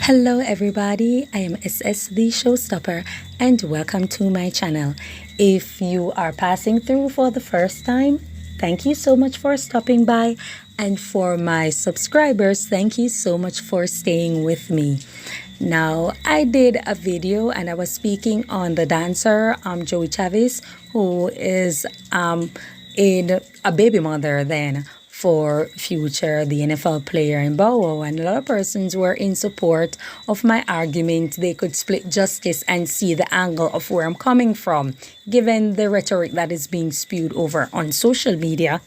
Hello everybody, I am SS the Showstopper and welcome to my channel. If you are passing through for the first time, thank you so much for stopping by, and for my subscribers, thank you so much for staying with me. Now, I did a video and I was speaking on the dancer Joey Chavez, who is in a baby mother then for Future, the NFL player in Bow Wow, and a lot of persons were in support of my argument. They could split justice and see the angle of where I'm coming from, given the rhetoric that is being spewed over on social media.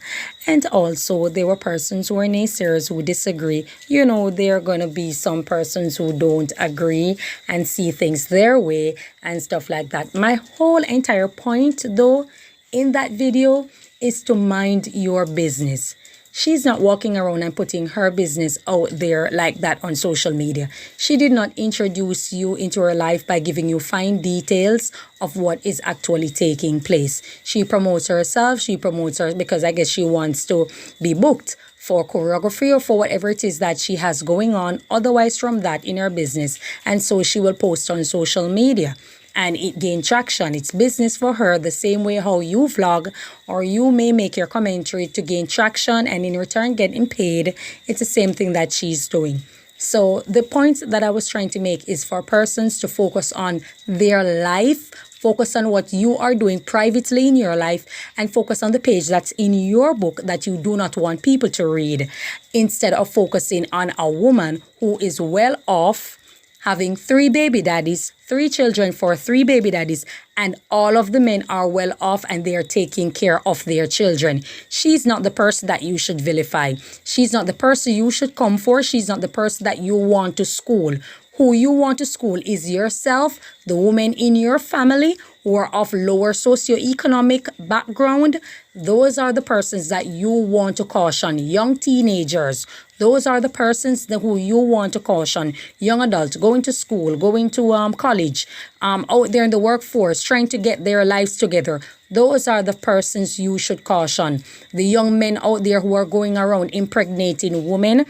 And also, there were persons who were naysayers who disagree. You know, there are going to be some persons who don't agree and see things their way and stuff like that. My whole entire point, though, in that video is to mind your business. She's not walking around and putting her business out there like that on social media. She did not introduce you into her life by giving you fine details of what is actually taking place. She promotes herself. She promotes her because I guess she wants to be booked for choreography or for whatever it is that she has going on otherwise from that in her business. And so she will post on social media. And it gained traction. It's business for her, the same way how you vlog or you may make your commentary to gain traction and in return getting paid. It's the same thing that she's doing. So the point that I was trying to make is for persons to focus on their life, focus on what you are doing privately in your life, and focus on the page that's in your book that you do not want people to read, instead of focusing on a woman who is well off, having 3 baby daddies, 3 children for 3 baby daddies, and all of the men are well off and they are taking care of their children. She's not the person that you should vilify. She's not the person you should come for. She's not the person that you want to school. Who you want to school is yourself, the women in your family who are of lower socioeconomic background. Those are the persons that you want to caution. Young teenagers, those are the persons who you want to caution. Young adults going to school, going to college, out there in the workforce, trying to get their lives together. Those are the persons you should caution. The young men out there who are going around impregnating women,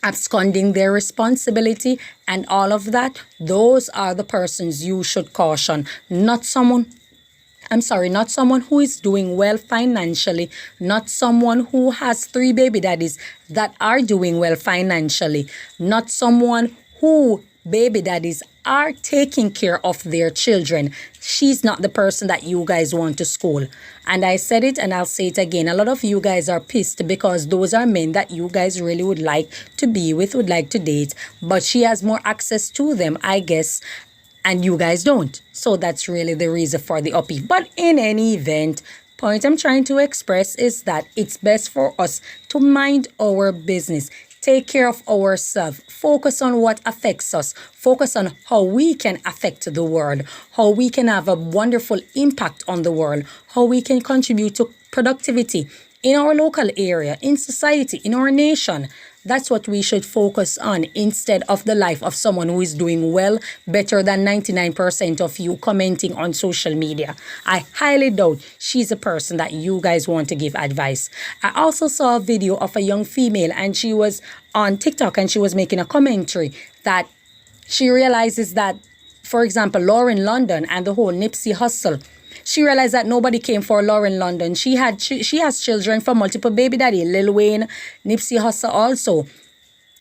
absconding their responsibility and all of that, those are the persons you should caution. Not someone who is doing well financially, not someone who has 3 baby daddies that are doing well financially, not someone who baby daddies are taking care of their children. She's not the person that you guys want to school. And I said it and I'll say it again. A lot of you guys are pissed because those are men that you guys really would like to be with, would like to date. But she has more access to them, I guess, and you guys don't. So that's really the reason for the upbeat. But in any event, point I'm trying to express is that it's best for us to mind our business. Take care of ourselves. Focus on what affects us. Focus on how we can affect the world, how we can have a wonderful impact on the world, how we can contribute to productivity in our local area, in society, in our nation. That's what we should focus on instead of the life of someone who is doing well, better than 99% of you commenting on social media. I highly doubt she's a person that you guys want to give advice. I also saw a video of a young female and she was on TikTok and she was making a commentary that she realizes that, for example, Lauren London and the whole Nipsey hustle. She realized that nobody came for Lauren London. She has children from multiple baby daddy, Lil Wayne, Nipsey Hussle also.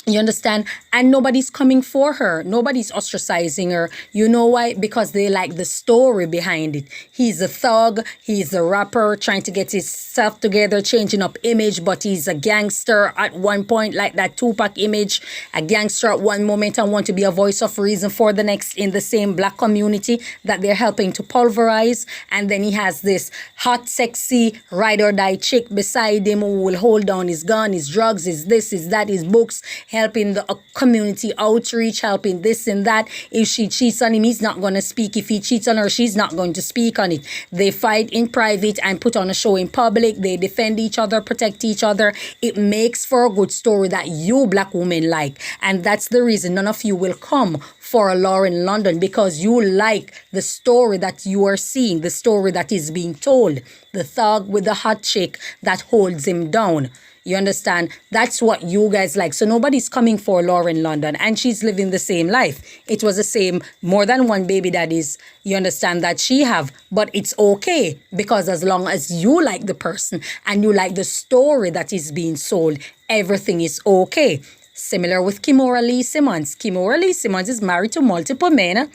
You understand? And nobody's coming for her. Nobody's ostracizing her. You know why? Because they like the story behind it. He's a thug. He's a rapper trying to get himself together, changing up image, but he's a gangster at one point, like that Tupac image. A gangster at one moment and want to be a voice of reason for the next in the same black community that they're helping to pulverize. And then he has this hot, sexy, ride or die chick beside him who will hold down his gun, his drugs, his this, his that, his books, helping the community outreach, helping this and that. If she cheats on him, he's not going to speak. If he cheats on her, she's not going to speak on it. They fight in private and put on a show in public. They defend each other, protect each other. It makes for a good story that you black women like. And that's the reason none of you will come for a Lauren London, because you like the story that you are seeing, the story that is being told. The thug with the hot chick that holds him down. You understand? That's what you guys like. So nobody's coming for Lauren London, and she's living the same life. It was the same, more than one baby daddies, you understand, that she have. But it's okay, because as long as you like the person and you like the story that is being sold, everything is okay. Similar with Kimora Lee Simmons. Kimora Lee Simmons is married to multiple men.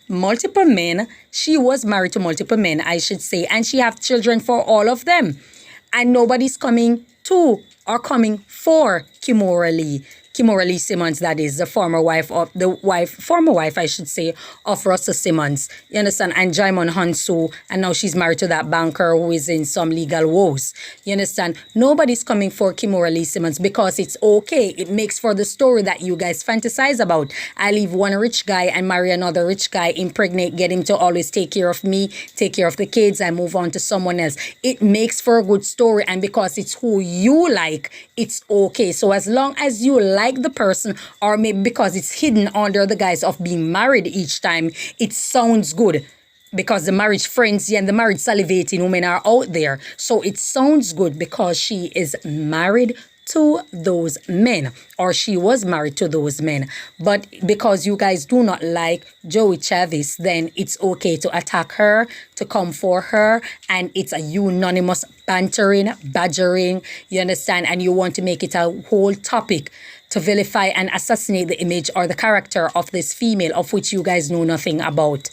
Multiple men. She was married to multiple men, I should say. And she have children for all of them. And nobody's coming to or coming for Kimora Lee. Kimora Lee Simmons, that is the former wife, I should say, of Russell Simmons. You understand? And Jaimon Hansu, and now she's married to that banker who is in some legal woes. You understand? Nobody's coming for Kimora Lee Simmons because it's okay. It makes for the story that you guys fantasize about. I leave one rich guy and marry another rich guy, impregnate, get him to always take care of me, take care of the kids, and move on to someone else. It makes for a good story, and because it's who you like, it's okay. So as long as you like the person, or maybe because it's hidden under the guise of being married each time, it sounds good, because the marriage frenzy and the marriage salivating women are out there. So it sounds good because she is married to those men, or she was married to those men. But because you guys do not like Joey Chavis, then it's okay to attack her, to come for her, and it's a unanimous bantering, badgering, you understand, and you want to make it a whole topic to vilify and assassinate the image or the character of this female, of which you guys know nothing about.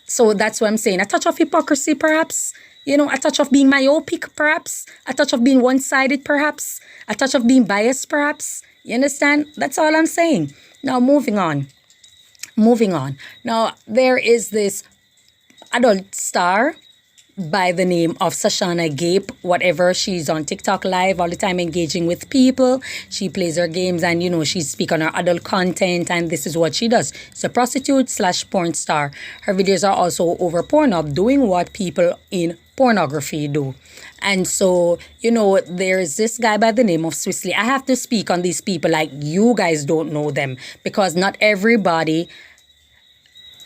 So that's what I'm saying. A touch of hypocrisy, perhaps. You know, a touch of being myopic, perhaps. A touch of being one-sided, perhaps. A touch of being biased, perhaps. You understand? That's all I'm saying. Now, moving on. Now, there is this adult star by the name of Sashana Gape, whatever. She's on TikTok live all the time, engaging with people. She plays her games, and, you know, she speaks on her adult content, and this is what she does. She's a prostitute / porn star. Her videos are also over Pornhub, doing what people in pornography do. And so, you know, there's this guy by the name of Swissley. I have to speak on these people like you guys don't know them, because not everybody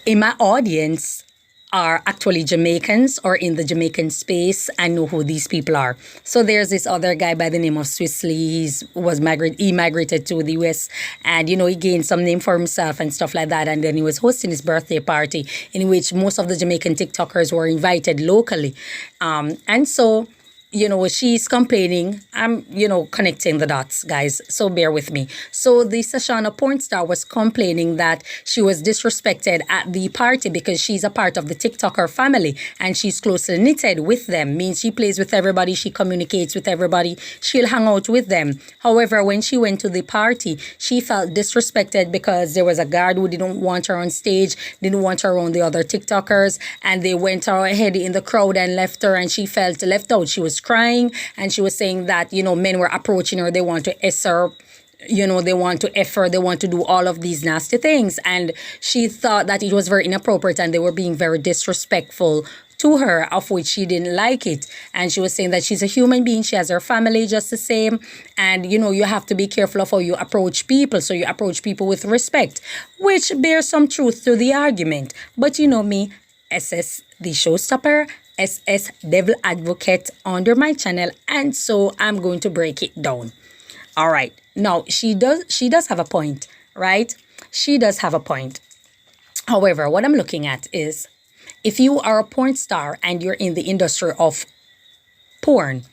in my audience are actually Jamaicans or in the Jamaican space and know who these people are. So there's this other guy by the name of Swissley. He migrated to the US, and, you know, he gained some name for himself and stuff like that. And then he was hosting his birthday party, in which most of the Jamaican TikTokers were invited locally. And so, you know, she's complaining. I'm, you know, connecting the dots, guys, so bear with me. So the Sashana porn star was complaining that she was disrespected at the party because she's a part of the TikToker family and she's closely knitted with them. Means she plays with everybody, she communicates with everybody, she'll hang out with them. However, when she went to the party, she felt disrespected because there was a guard who didn't want her on stage, didn't want her around the other TikTokers, and they went ahead in the crowd and left her, and she felt left out. She was crying, and she was saying that, you know, men were approaching her, they want to S her, you know, they want to F her, they want to do all of these nasty things, and she thought that it was very inappropriate and they were being very disrespectful to her, of which she didn't like it. And she was saying that she's a human being, she has her family just the same, and, you know, you have to be careful of how you approach people, so you approach people with respect, which bears some truth to the argument. But you know me, SS the showstopper, SS Devil Advocate under my channel, and so I'm going to break it down. All right. Now, she does have a point, right? She does have a point. However, what I'm looking at is, if you are a porn star and you're in the industry of porn,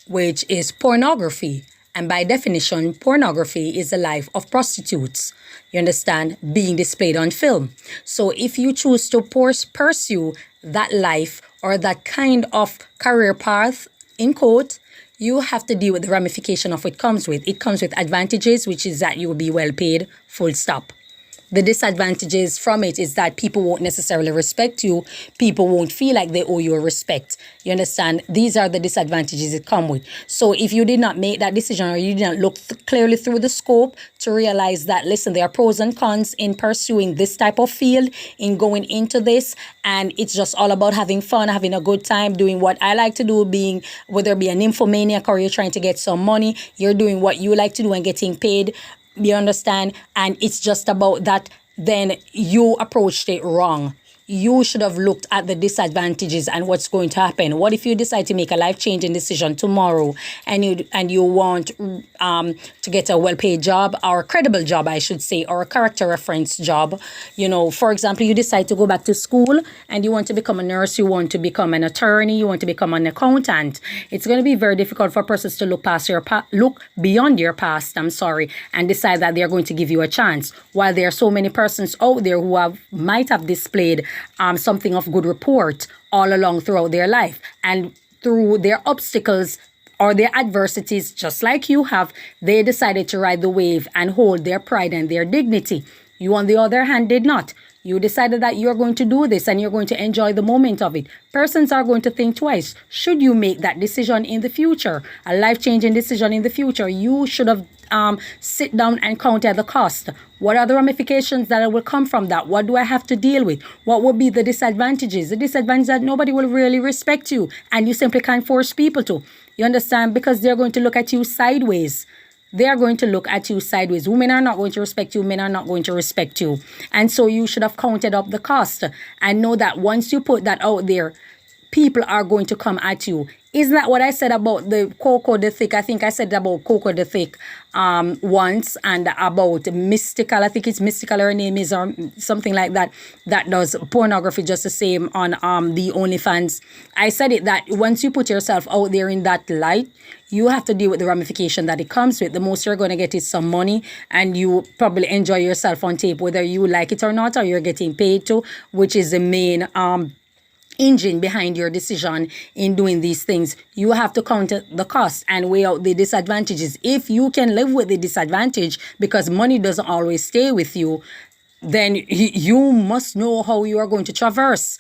which is pornography, and by definition, pornography is the life of prostitutes, you understand, being displayed on film. So if you choose to pursue that life or that kind of career path, in quote, you have to deal with the ramification of what it comes with. It comes with advantages, which is that you will be well paid, full stop. The disadvantages from it is that people won't necessarily respect you. People won't feel like they owe you a respect. You understand? These are the disadvantages it come with. So if you did not make that decision, or you did not look clearly through the scope to realize that, listen, there are pros and cons in pursuing this type of field, in going into this, and it's just all about having fun, having a good time, doing what I like to do, being, whether it be an nymphomaniac or you're trying to get some money, you're doing what you like to do and getting paid. You understand? And it's just about that, then you approached it wrong. you should have looked at the disadvantages and what's going to happen. What if you decide to make a life-changing decision tomorrow and you want to get a well-paid job, or a credible job, I should say, or a character reference job? For example, you decide to go back to school and you want to become a nurse, you want to become an attorney, you want to become an accountant. It's going to be very difficult for persons to look beyond your past, and decide that they're going to give you a chance. While there are so many persons out there who might have displayed something of good report all along throughout their life, and through their obstacles or their adversities, just like you have, they decided to ride the wave and hold their pride and their dignity. You, on the other hand, did not. You decided that you're going to do this and you're going to enjoy the moment of it. Persons are going to think twice. Should you make that decision in the future, a life-changing decision in the future, you should have sit down and counted the cost. What are the ramifications that will come from that? What do I have to deal with? What would be the disadvantages? The disadvantage that nobody will really respect you, and you simply can't force people to. You understand? Because they're going to look at you sideways. They are going to look at you sideways. Women are not going to respect you. Men are not going to respect you. And so you should have counted up the cost and know that once you put that out there, people are going to come at you. Isn't that what I said about the Coco the Thick? I think I said about Coco the Thick once, and about Mystical. I think it's Mystical, her name is, or something like that, that does pornography just the same on the OnlyFans. I said it that once you put yourself out there in that light, you have to deal with the ramification that it comes with. The most you're going to get is some money, and you probably enjoy yourself on tape, whether you like it or not, or you're getting paid to, which is the main engine behind your decision in doing these things. You have to count the cost and weigh out the disadvantages. If you can live with the disadvantage, because money doesn't always stay with you, then you must know how you are going to traverse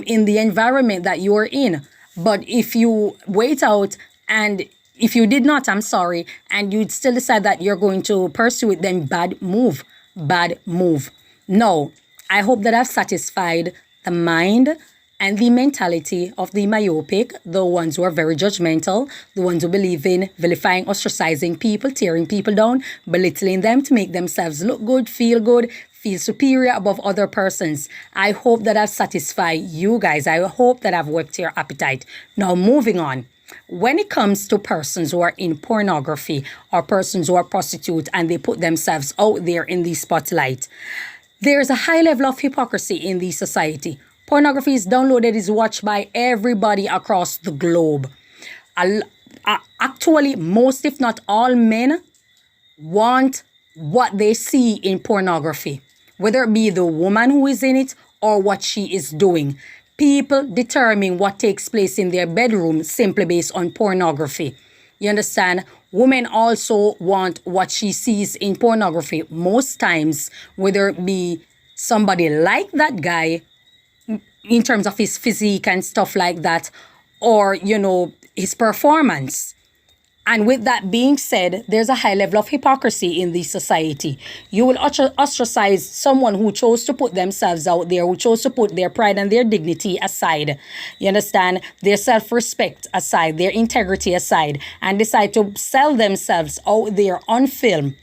in the environment that you are in. But if you wait out, and if you did not, and you'd still decide that you're going to pursue it, then bad move. No, I hope that I've satisfied the mind and the mentality of the myopic, the ones who are very judgmental, the ones who believe in vilifying, ostracizing people, tearing people down, belittling them to make themselves look good, feel superior above other persons. I hope that I've satisfied you guys. I hope that I've whet your appetite. Now, moving on. When it comes to persons who are in pornography or persons who are prostitutes and they put themselves out there in the spotlight, there's a high level of hypocrisy in the society. Pornography is downloaded, is watched by everybody across the globe. Actually, most, if not all, men want what they see in pornography, whether it be the woman who is in it or what she is doing. People determine what takes place in their bedroom simply based on pornography. You understand? Women also want what she sees in pornography. Most times, whether it be somebody like that guy, in terms of his physique and stuff like that, or, his performance. And with that being said, there's a high level of hypocrisy in the society. You will ostracize someone who chose to put themselves out there, who chose to put their pride and their dignity aside. You understand? Their self-respect aside, their integrity aside, and decide to sell themselves out there on film.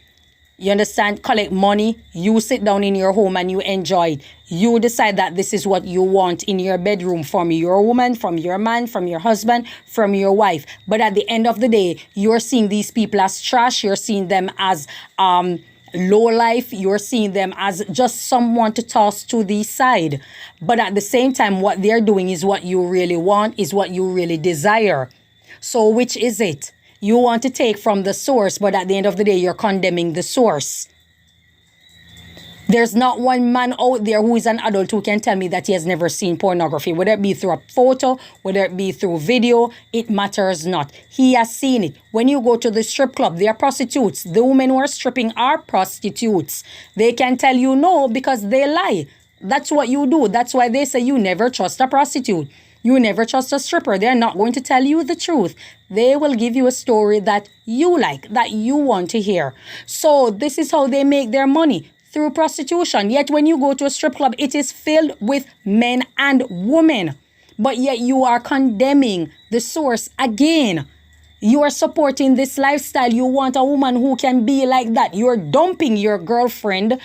You understand? Collect money. You sit down in your home and you enjoy it. You decide that this is what you want in your bedroom from your woman, from your man, from your husband, from your wife. But at the end of the day, you're seeing these people as trash. You're seeing them as low life. You're seeing them as just someone to toss to the side. But at the same time, what they're doing is what you really want, is what you really desire. So which is it? You want to take from the source, but at the end of the day, you're condemning the source. There's not one man out there who is an adult who can tell me that he has never seen pornography, whether it be through a photo, whether it be through video, it matters not. He has seen it. When you go to the strip club, they are prostitutes. The women who are stripping are prostitutes. They can tell you no because they lie. That's what you do. That's why they say you never trust a prostitute. You never trust a stripper. They're not going to tell you the truth. They will give you a story that you like, that you want to hear. So this is how they make their money, through prostitution. Yet when you go to a strip club, it is filled with men and women. But yet you are condemning the source again. You are supporting this lifestyle. You want a woman who can be like that. You're dumping your girlfriend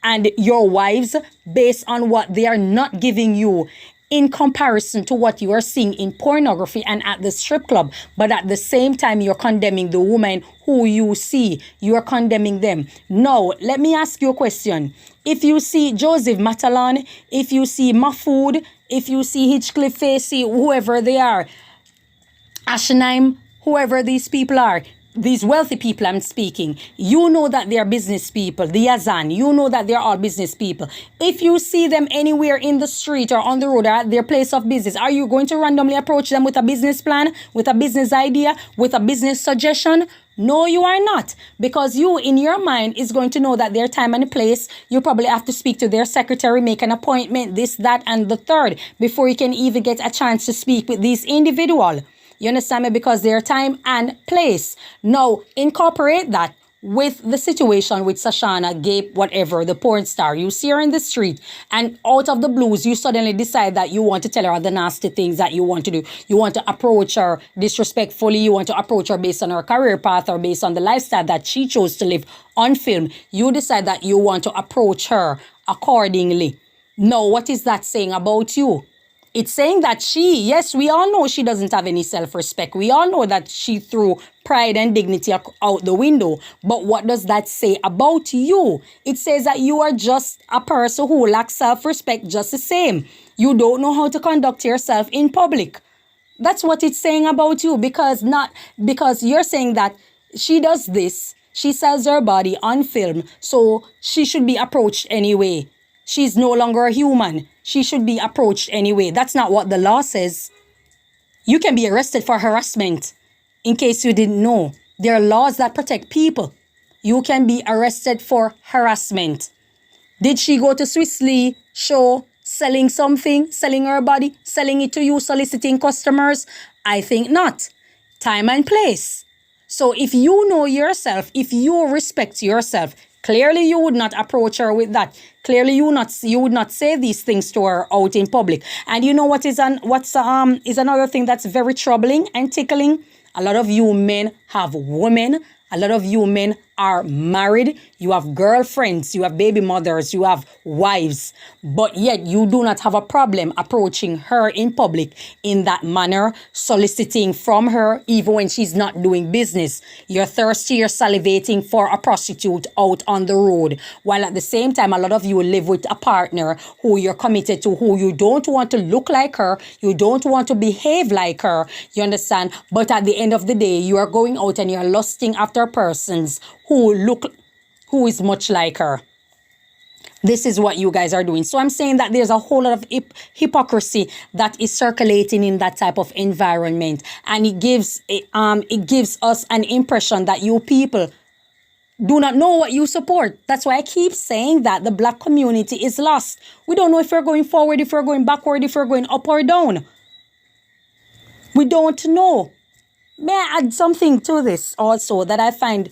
and your wives based on what they are not giving you in comparison to what you are seeing in pornography and at the strip club. But at the same time, you're condemning the woman who you see. You are condemning them. Now, let me ask you a question. If you see Joseph Matalan, if you see Mahfoud, if you see Hitchcliff Facey, whoever they are, Ashenaim, whoever these people are, these wealthy people I'm speaking, you know that they are business people. The Yazan, you know that they're all business people. If you see them anywhere in the street or on the road or at their place of business, are you going to randomly approach them with a business plan, with a business idea, with a business suggestion? No, you are not. Because you, in your mind, is going to know that their time and place, you probably have to speak to their secretary, make an appointment, this, that, and the third, before you can even get a chance to speak with these individuals. You understand me? Because their time and place. Now, incorporate that with the situation with Sashana, Gape, whatever, the porn star. You see her in the street, and out of the blues, you suddenly decide that you want to tell her the nasty things that you want to do. You want to approach her disrespectfully. You want to approach her based on her career path or based on the lifestyle that she chose to live on film. You decide that you want to approach her accordingly. Now, what is that saying about you? It's saying that she, yes, we all know she doesn't have any self-respect. We all know that she threw pride and dignity out the window. But what does that say about you? It says that you are just a person who lacks self-respect just the same. You don't know how to conduct yourself in public. That's what it's saying about you, because you're saying that she does this. She sells her body on film, so she should be approached anyway. She's no longer a human. She should be approached anyway. That's not what the law says. You can be arrested for harassment. In case you didn't know, there are laws that protect people. You can be arrested for harassment. Did she go to Swiss Lee show selling something, selling her body, selling it to you, soliciting customers? I think not. Time and place. So if you know yourself, if you respect yourself, clearly you would not approach her with that. Clearly you would not say these things to her out in public. And you know what is another thing that's very troubling and tickling? A lot of you men have women. A lot of you men are married. You have girlfriends, you have baby mothers, you have wives, but yet you do not have a problem approaching her in public in that manner, soliciting from her even when she's not doing business. You're thirsty, you're salivating for a prostitute out on the road, while at the same time, a lot of you live with a partner who you're committed to, who you don't want to look like her, you don't want to behave like her, you understand? But at the end of the day, you are going out and you're lusting after persons who is much like her. This is what you guys are doing. So I'm saying that there's a whole lot of hypocrisy that is circulating in that type of environment, and it gives us an impression that you people do not know what you support. That's why I keep saying that the black community is lost. We don't know if we're going forward, if we're going backward, if we're going up or down. We don't know. May I add something to this also that I find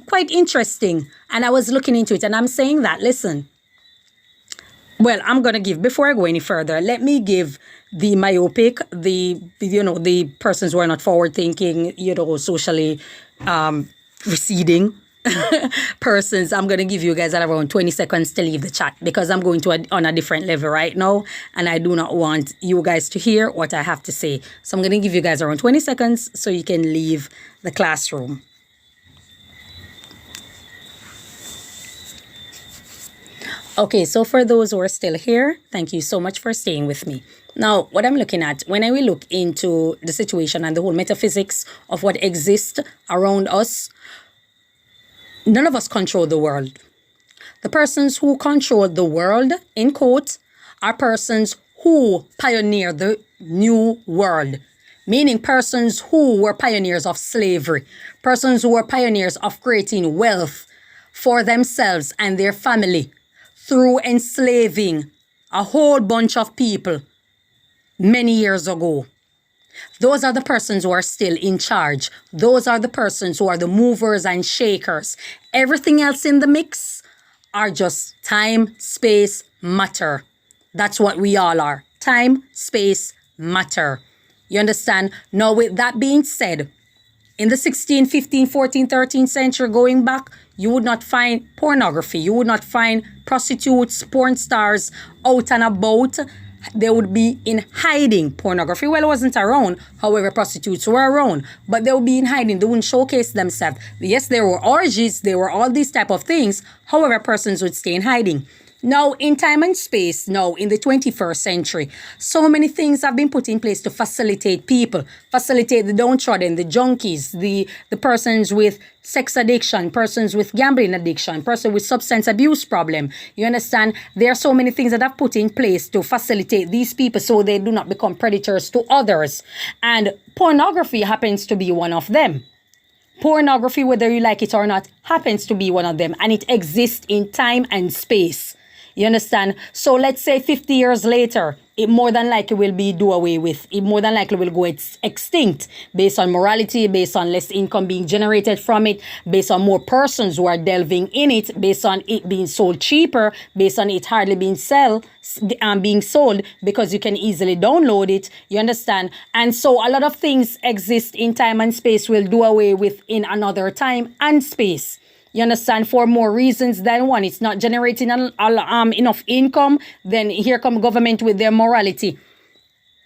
quite interesting, and I was looking into it, and I'm saying that, listen, well, I'm going to give, before I go any further, let me give the myopic, the persons who are not forward thinking, socially receding persons. I'm going to give you guys around 20 seconds to leave the chat, because I'm going on a different level right now, and I do not want you guys to hear what I have to say. So I'm going to give you guys around 20 seconds so you can leave the classroom. Okay, so for those who are still here, thank you so much for staying with me. Now, what I'm looking at, when I will look into the situation and the whole metaphysics of what exists around us, none of us control the world. The persons who control the world, in quote, are persons who pioneer the new world, meaning persons who were pioneers of slavery, persons who were pioneers of creating wealth for themselves and their family through enslaving a whole bunch of people many years ago. Those are the persons who are still in charge. Those are the persons who are the movers and shakers. Everything else in the mix are just time, space, matter. That's what we all are. Time, space, matter. You understand? Now, with that being said, In the 16, 15, 14, 13th century going back, you would not find pornography. You would not find prostitutes, porn stars out and about. They would be in hiding. Pornography, well, it wasn't around. However, prostitutes were around. But they would be in hiding. They wouldn't showcase themselves. Yes, there were orgies. There were all these type of things. However, persons would stay in hiding. Now, in time and space, now in the 21st century, so many things have been put in place to facilitate people, facilitate the downtrodden, the junkies, the persons with sex addiction, persons with gambling addiction, person with substance abuse problem. You understand? There are so many things that have put in place to facilitate these people so they do not become predators to others. And pornography happens to be one of them. Pornography, whether you like it or not, happens to be one of them. And it exists in time and space. You understand? So let's say 50 years later, it more than likely will be do away with. It more than likely will go extinct based on morality, based on less income being generated from it, based on more persons who are delving in it, based on it being sold cheaper, based on it hardly being being sold because you can easily download it. You understand? And so a lot of things exist in time and space will do away with in another time and space. You understand? For more reasons than one. It's not generating enough income. Then here come government with their morality.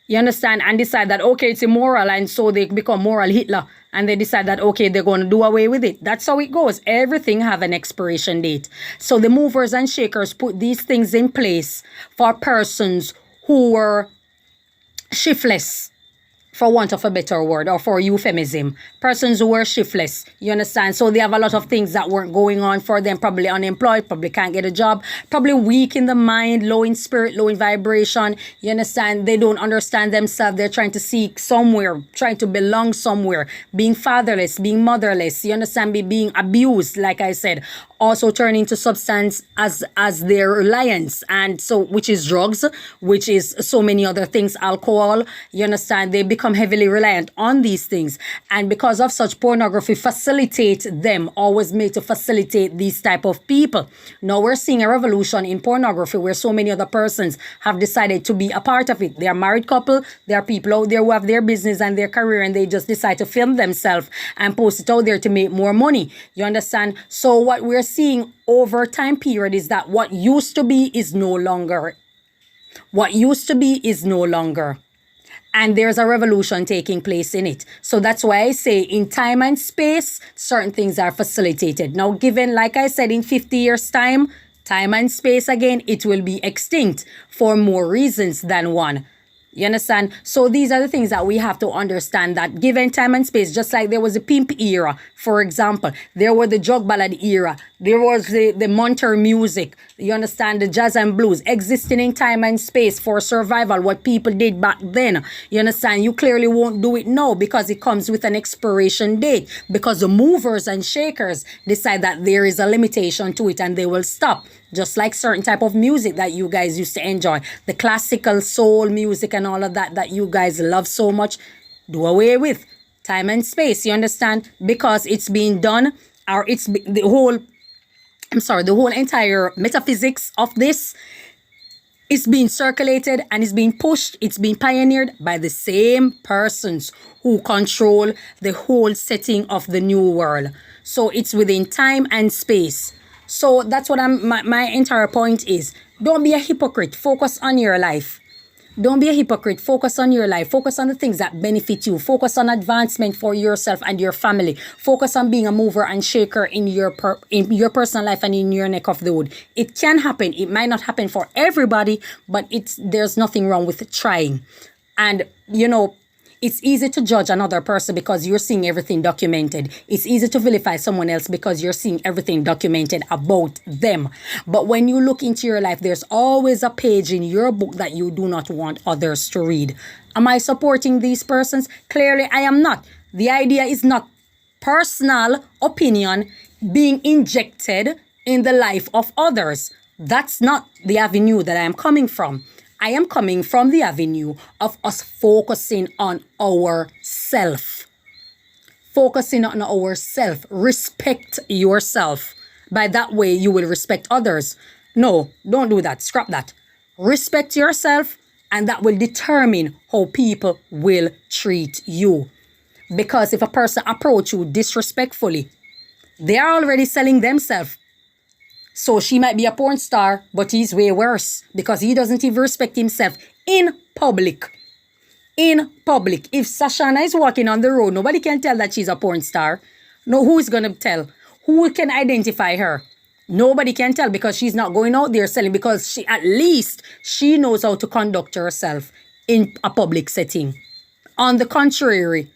You understand? And decide that, okay, it's immoral. And so they become moral Hitler. And they decide that, okay, they're going to do away with it. That's how it goes. Everything have an expiration date. So the movers and shakers put these things in place for persons who were shiftless, for want of a better word, or for euphemism. Persons who were shiftless, you understand? So they have a lot of things that weren't going on for them, probably unemployed, probably can't get a job, probably weak in the mind, low in spirit, low in vibration. You understand? They don't understand themselves. They're trying to seek somewhere, trying to belong somewhere, being fatherless, being motherless. You understand? Being abused, like I said. Also turning to substance as their reliance, and so which is drugs, which is so many other things, alcohol. You understand? They become heavily reliant on these things, and because of such, pornography facilitates them, always made to facilitate these type of people. Now we're seeing a revolution in pornography where so many other persons have decided to be a part of it. They are married couple, there are people out there who have their business and their career, and they just decide to film themselves and post it out there to make more money. You understand? So what we're seeing over time period is that what used to be is no longer. What used to be is no longer. And there's a revolution taking place in it. So that's why I say in time and space, certain things are facilitated. Now, given, like I said, in 50 years' time and space again, it will be extinct for more reasons than one. You understand? So these are the things that we have to understand, that given time and space, just like there was a pimp era, for example, there was the drug ballad era, there was the Monter music, you understand, the jazz and blues, existing in time and space for survival, what people did back then. You understand? You clearly won't do it now because it comes with an expiration date, because the movers and shakers decide that there is a limitation to it and they will stop. Just like certain type of music that you guys used to enjoy, the classical soul music and all of that you guys love so much, do away with. Time and space, you understand? Because it's being done, or the whole entire metaphysics of this is being circulated and is being pushed, it's being pioneered by the same persons who control the whole setting of the new world. So it's within time and space. So that's what my entire point is. Don't be a hypocrite. Focus on your life. Don't be a hypocrite. Focus on your life. Focus on the things that benefit you. Focus on advancement for yourself and your family. Focus on being a mover and shaker in your personal life and in your neck of the wood. It can happen. It might not happen for everybody, but there's nothing wrong with trying. And, it's easy to judge another person because you're seeing everything documented. It's easy to vilify someone else because you're seeing everything documented about them. But when you look into your life, there's always a page in your book that you do not want others to read. Am I supporting these persons? Clearly, I am not. The idea is not personal opinion being injected in the life of others. That's not the avenue that I am coming from. I am coming from the avenue of us focusing on ourself. Focusing on ourself. Respect yourself. By that way, you will respect others. No, don't do that. Scrap that. Respect yourself, and that will determine how people will treat you. Because if a person approach you disrespectfully, they are already selling themselves. So she might be a porn star, but he's way worse because he doesn't even respect himself in public. In public. If Sashana is walking on the road, nobody can tell that she's a porn star. No, who is going to tell? Who can identify her? Nobody can tell because she's not going out there selling, because she, at least she knows how to conduct herself in a public setting. On the contrary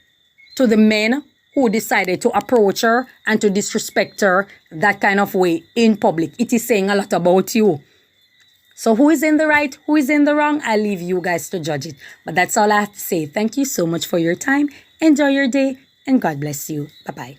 to the men who decided to approach her and to disrespect her that kind of way in public, it is saying a lot about you. So who is in the right, who is in the wrong? I leave you guys to judge it. But that's all I have to say. Thank you so much for your time. Enjoy your day and God bless you. Bye-bye.